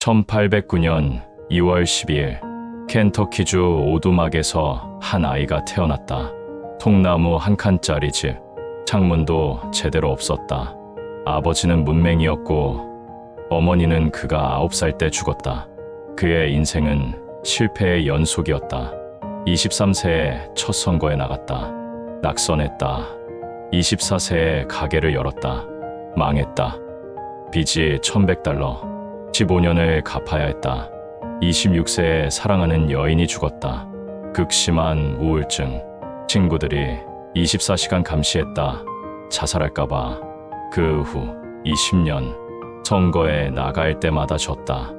1809년 2월 12일 켄터키주 오두막에서 한 아이가 태어났다. 통나무 한 칸짜리 집, 창문도 제대로 없었다. 아버지는 문맹이었고 어머니는 그가 9살 때 죽었다. 그의 인생은 실패의 연속이었다. 23세에 첫 선거에 나갔다. 낙선했다. 24세에 가게를 열었다. 망했다. 빚이 $1,100. 15년을 갚아야 했다. 26세에 사랑하는 여인이 죽었다. 극심한 우울증. 친구들이 24시간 감시했다. 자살할까봐. 그 후 20년 선거에 나갈 때마다 졌다.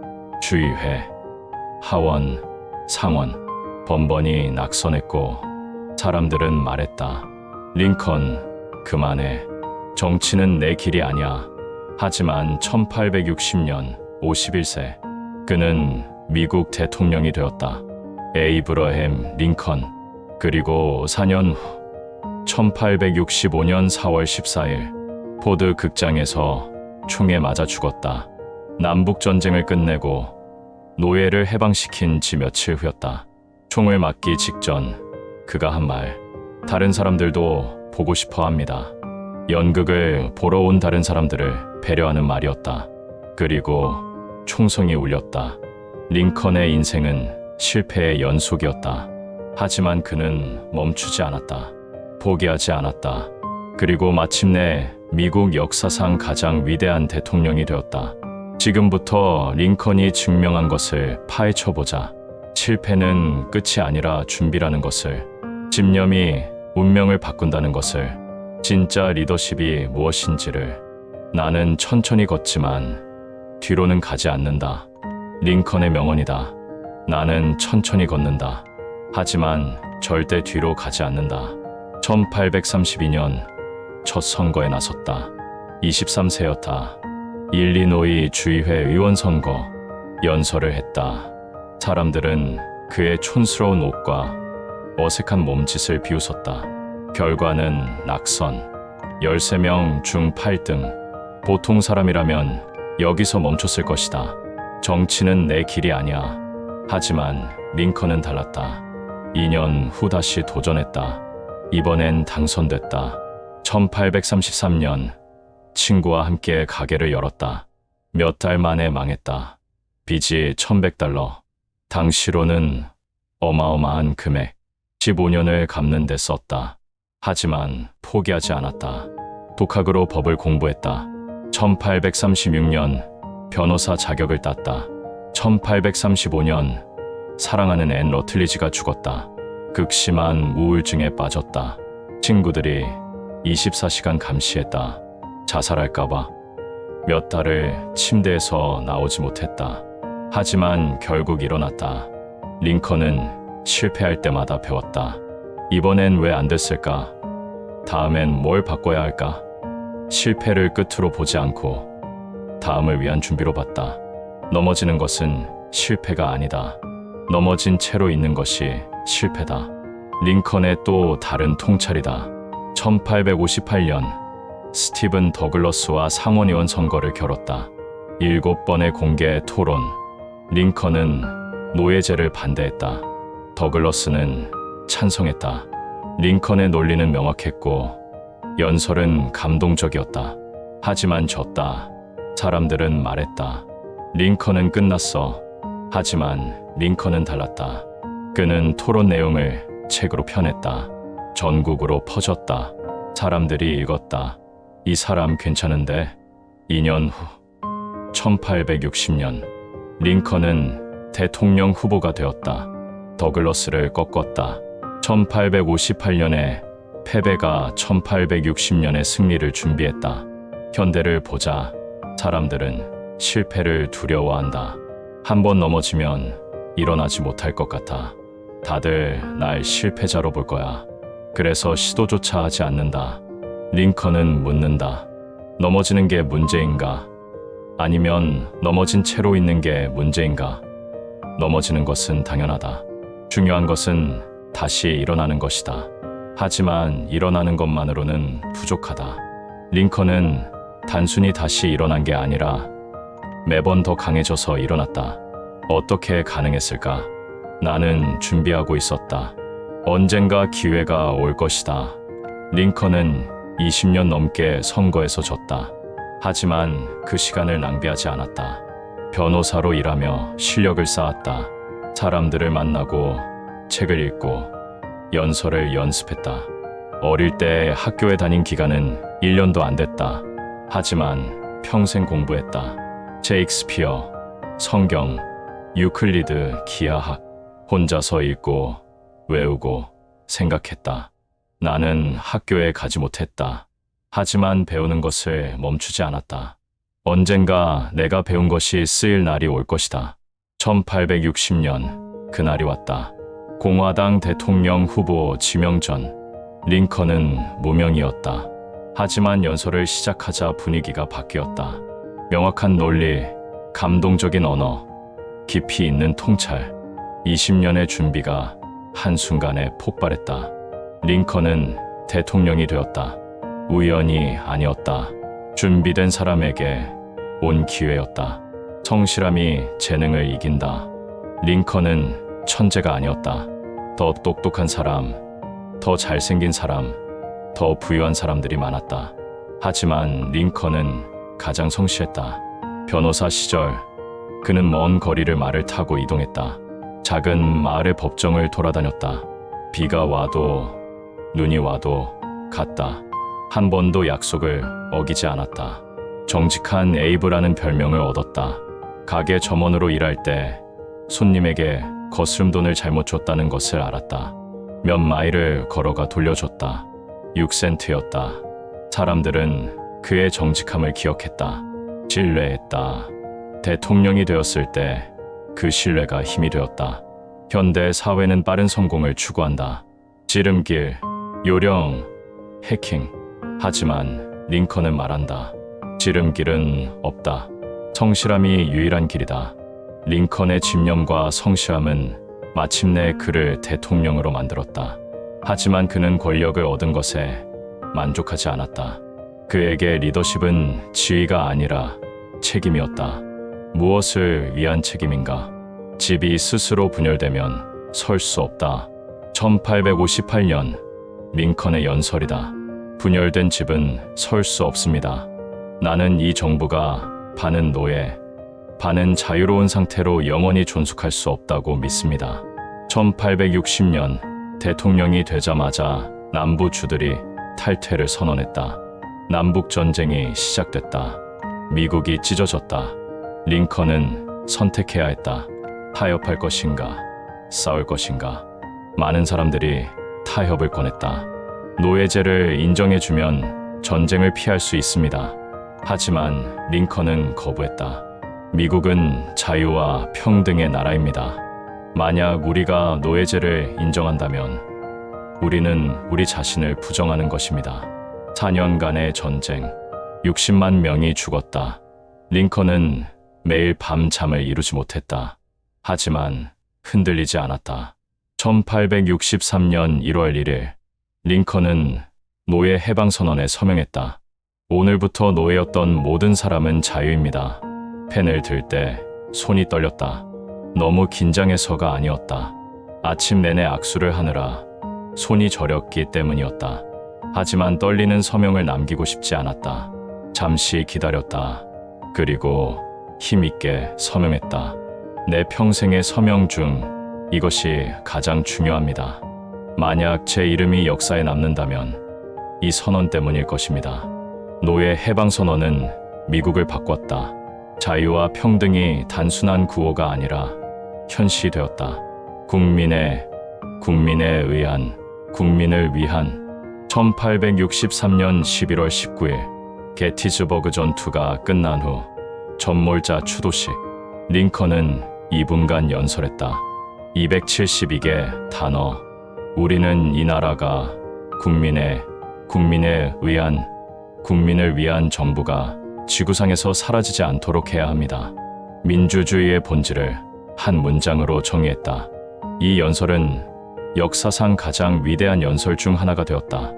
주의회, 하원, 상원 번번이 낙선했고 사람들은 말했다. 링컨, 그만해. 정치는 내 길이 아니야. 하지만 1860년 51세 그는 미국 대통령이 되었다. 에이브러햄 링컨. 그리고 4년 후 1865년 4월 14일 포드 극장에서 총에 맞아 죽었다. 남북전쟁을 끝내고 노예를 해방시킨 지 며칠 후였다. 총을 맞기 직전 그가 한 말. 다른 사람들도 보고 싶어 합니다. 연극을 보러 온 다른 사람들을 배려하는 말이었다. 그리고 총성이 울렸다. 링컨의 인생은 실패의 연속이었다. 하지만 그는 멈추지 않았다. 포기하지 않았다. 그리고 마침내 미국 역사상 가장 위대한 대통령이 되었다. 지금부터 링컨이 증명한 것을 파헤쳐보자. 실패는 끝이 아니라 준비라는 것을, 집념이 운명을 바꾼다는 것을, 진짜 리더십이 무엇인지를. 나는 천천히 걷지만 뒤로는 가지 않는다. 링컨의 명언이다. 나는 천천히 걷는다. 하지만 절대 뒤로 가지 않는다. 1832년 첫 선거에 나섰다. 23세였다. 일리노이 주의회 의원 선거. 연설을 했다. 사람들은 그의 촌스러운 옷과 어색한 몸짓을 비웃었다. 결과는 낙선. 13명 중 8등. 보통 사람이라면 여기서 멈췄을 것이다. 정치는 내 길이 아니야. 하지만 링컨은 달랐다. 2년 후 다시 도전했다. 이번엔 당선됐다. 1833년 친구와 함께 가게를 열었다. 몇 달 만에 망했다. 빚이 $1,100. 당시로는 어마어마한 금액. 15년을 갚는 데 썼다. 하지만 포기하지 않았다. 독학으로 법을 공부했다. 1836년 변호사 자격을 땄다. 1835년 사랑하는 앤 러틀리지가 죽었다. 극심한 우울증에 빠졌다. 친구들이 24시간 감시했다. 자살할까봐. 몇 달을 침대에서 나오지 못했다. 하지만 결국 일어났다. 링컨은 실패할 때마다 배웠다. 이번엔 왜 안 됐을까? 다음엔 뭘 바꿔야 할까? 실패를 끝으로 보지 않고 다음을 위한 준비로 봤다. 넘어지는 것은 실패가 아니다. 넘어진 채로 있는 것이 실패다. 링컨의 또 다른 통찰이다. 1858년 스티븐 더글러스와 상원의원 선거를 겨뤘다. 7번의 공개 토론. 링컨은 노예제를 반대했다. 더글러스는 찬성했다. 링컨의 논리는 명확했고 연설은 감동적이었다. 하지만 졌다. 사람들은 말했다. 링컨은 끝났어. 하지만 링컨은 달랐다. 그는 토론 내용을 책으로 펴냈다. 전국으로 퍼졌다. 사람들이 읽었다. 이 사람 괜찮은데? 2년 후 1860년 링컨은 대통령 후보가 되었다. 더글러스를 꺾었다. 1858년에 패배가 1860년의 승리를 준비했다. 현대를 보자. 사람들은 실패를 두려워한다. 한 번 넘어지면 일어나지 못할 것 같아. 다들 날 실패자로 볼 거야. 그래서 시도조차 하지 않는다. 링컨은 묻는다. 넘어지는 게 문제인가? 아니면 넘어진 채로 있는 게 문제인가? 넘어지는 것은 당연하다. 중요한 것은 다시 일어나는 것이다. 하지만 일어나는 것만으로는 부족하다. 링컨은 단순히 다시 일어난 게 아니라 매번 더 강해져서 일어났다. 어떻게 가능했을까? 나는 준비하고 있었다. 언젠가 기회가 올 것이다. 링컨은 20년 넘게 선거에서 졌다. 하지만 그 시간을 낭비하지 않았다. 변호사로 일하며 실력을 쌓았다. 사람들을 만나고 책을 읽고 연설을 연습했다. 어릴 때 학교에 다닌 기간은 1년도 안 됐다. 하지만 평생 공부했다. 셰익스피어, 성경, 유클리드, 기하학, 혼자서 읽고 외우고 생각했다. 나는 학교에 가지 못했다. 하지만 배우는 것을 멈추지 않았다. 언젠가 내가 배운 것이 쓰일 날이 올 것이다. 1860년 그날이 왔다. 공화당 대통령 후보 지명 전 링컨은 무명이었다. 하지만 연설을 시작하자 분위기가 바뀌었다. 명확한 논리, 감동적인 언어, 깊이 있는 통찰, 20년의 준비가 한순간에 폭발했다. 링컨은 대통령이 되었다. 우연이 아니었다. 준비된 사람에게 온 기회였다. 성실함이 재능을 이긴다. 링컨은 천재가 아니었다. 더 똑똑한 사람, 더 잘생긴 사람, 더 부유한 사람들이 많았다. 하지만 링컨은 가장 성실했다. 변호사 시절 그는 먼 거리를 말을 타고 이동했다. 작은 마을의 법정을 돌아다녔다. 비가 와도 눈이 와도 갔다. 한 번도 약속을 어기지 않았다. 정직한 에이브라는 별명을 얻었다. 가게 점원으로 일할 때 손님에게 거스름돈을 잘못 줬다는 것을 알았다. 몇 마일을 걸어가 돌려줬다. 6센트였다. 사람들은 그의 정직함을 기억했다. 신뢰했다. 대통령이 되었을 때 그 신뢰가 힘이 되었다. 현대 사회는 빠른 성공을 추구한다. 지름길, 요령, 해킹. 하지만 링컨은 말한다. 지름길은 없다. 성실함이 유일한 길이다. 링컨의 집념과 성실함은 마침내 그를 대통령으로 만들었다. 하지만 그는 권력을 얻은 것에 만족하지 않았다. 그에게 리더십은 지위가 아니라 책임이었다. 무엇을 위한 책임인가? 집이 스스로 분열되면 설 수 없다. 1858년 링컨의 연설이다. 분열된 집은 설 수 없습니다. 나는 이 정부가 반은 노예, 반은 자유로운 상태로 영원히 존속할 수 없다고 믿습니다. 1860년 대통령이 되자마자 남부주들이 탈퇴를 선언했다. 남북전쟁이 시작됐다. 미국이 찢어졌다. 링컨은 선택해야 했다. 타협할 것인가, 싸울 것인가. 많은 사람들이 타협을 권했다. 노예제를 인정해주면 전쟁을 피할 수 있습니다. 하지만 링컨은 거부했다. 미국은 자유와 평등의 나라입니다. 만약 우리가 노예제를 인정한다면 우리는 우리 자신을 부정하는 것입니다. 4년간의 전쟁, 60만 명이 죽었다. 링컨은 매일 밤 잠을 이루지 못했다. 하지만 흔들리지 않았다. 1863년 1월 1일 링컨은 노예 해방선언에 서명했다. 오늘부터 노예였던 모든 사람은 자유입니다. 펜을 들 때 손이 떨렸다. 너무 긴장해서가 아니었다. 아침 내내 악수를 하느라 손이 저렸기 때문이었다. 하지만 떨리는 서명을 남기고 싶지 않았다. 잠시 기다렸다. 그리고 힘있게 서명했다. 내 평생의 서명 중 이것이 가장 중요합니다. 만약 제 이름이 역사에 남는다면 이 선언 때문일 것입니다. 노예 해방선언은 미국을 바꿨다. 자유와 평등이 단순한 구호가 아니라 현실이 되었다. 국민의 의한, 국민을 위한. 1863년 11월 19일 게티즈버그 전투가 끝난 후 전몰자 추도식 링컨은 2분간 연설했다. 272개 단어. 우리는 이 나라가 국민을 위한 정부가 지구상에서 사라지지 않도록 해야 합니다. 민주주의의 본질을 한 문장으로 정의했다. 이 연설은 역사상 가장 위대한 연설 중 하나가 되었다.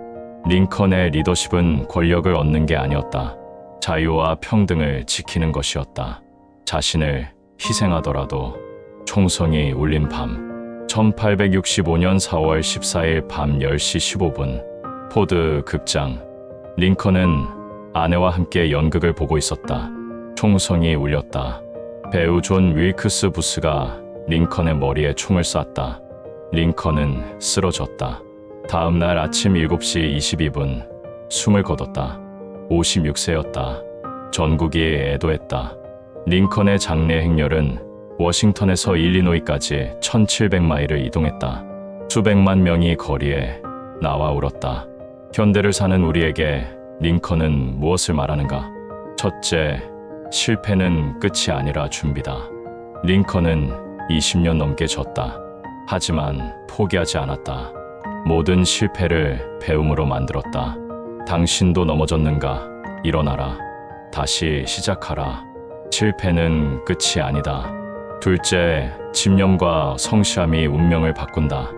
링컨의 리더십은 권력을 얻는 게 아니었다. 자유와 평등을 지키는 것이었다. 자신을 희생하더라도 총성이 울린 밤. 1865년 4월 14일 밤 10시 15분. 포드 극장. 링컨은 아내와 함께 연극을 보고 있었다. 총성이 울렸다. 배우 존 윌크스 부스가 링컨의 머리에 총을 쐈다. 링컨은 쓰러졌다. 다음 날 아침 7시 22분 숨을 거뒀다. 56세였다. 전국이 애도했다. 링컨의 장례 행렬은 워싱턴에서 일리노이까지 1700마일을 이동했다. 수백만 명이 거리에 나와 울었다. 현대를 사는 우리에게 링컨은 무엇을 말하는가? 첫째, 실패는 끝이 아니라 준비다. 링컨은 20년 넘게 졌다. 하지만 포기하지 않았다. 모든 실패를 배움으로 만들었다. 당신도 넘어졌는가? 일어나라. 다시 시작하라. 실패는 끝이 아니다. 둘째, 집념과 성실함이 운명을 바꾼다.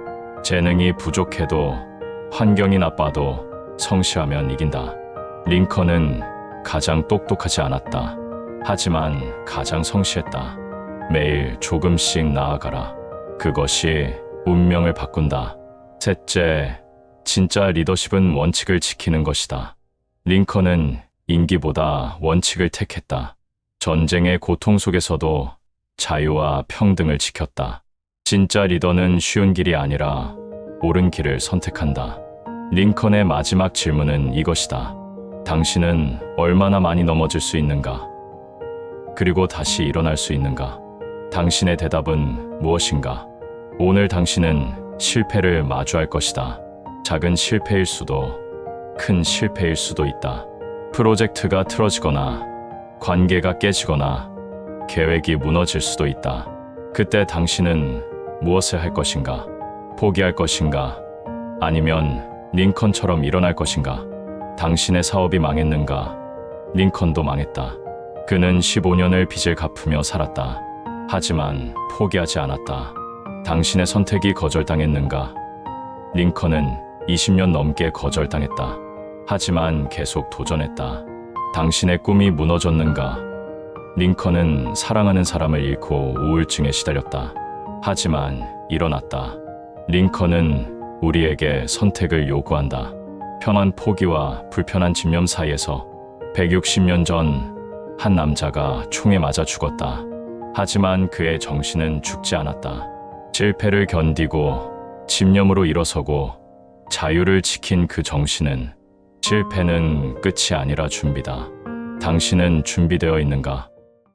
재능이 부족해도 환경이 나빠도 성실하면 이긴다. 링컨은 가장 똑똑하지 않았다. 하지만 가장 성실했다. 매일 조금씩 나아가라. 그것이 운명을 바꾼다. 셋째, 진짜 리더십은 원칙을 지키는 것이다. 링컨은 인기보다 원칙을 택했다. 전쟁의 고통 속에서도 자유와 평등을 지켰다. 진짜 리더는 쉬운 길이 아니라 옳은 길을 선택한다. 링컨의 마지막 질문은 이것이다. 당신은 얼마나 많이 넘어질 수 있는가? 그리고 다시 일어날 수 있는가? 당신의 대답은 무엇인가? 오늘 당신은 실패를 마주할 것이다. 작은 실패일 수도, 큰 실패일 수도 있다. 프로젝트가 틀어지거나, 관계가 깨지거나, 계획이 무너질 수도 있다. 그때 당신은 무엇을 할 것인가? 포기할 것인가? 아니면 링컨처럼 일어날 것인가? 당신의 사업이 망했는가? 링컨도 망했다. 그는 15년을 빚을 갚으며 살았다. 하지만 포기하지 않았다. 당신의 선택이 거절당했는가? 링컨은 20년 넘게 거절당했다. 하지만 계속 도전했다. 당신의 꿈이 무너졌는가? 링컨은 사랑하는 사람을 잃고 우울증에 시달렸다. 하지만 일어났다. 링컨은 우리에게 선택을 요구한다. 편한 포기와 불편한 집념 사이에서 160년 전 한 남자가 총에 맞아 죽었다. 하지만 그의 정신은 죽지 않았다. 실패를 견디고 집념으로 일어서고 자유를 지킨 그 정신은 실패는 끝이 아니라 준비다. 당신은 준비되어 있는가?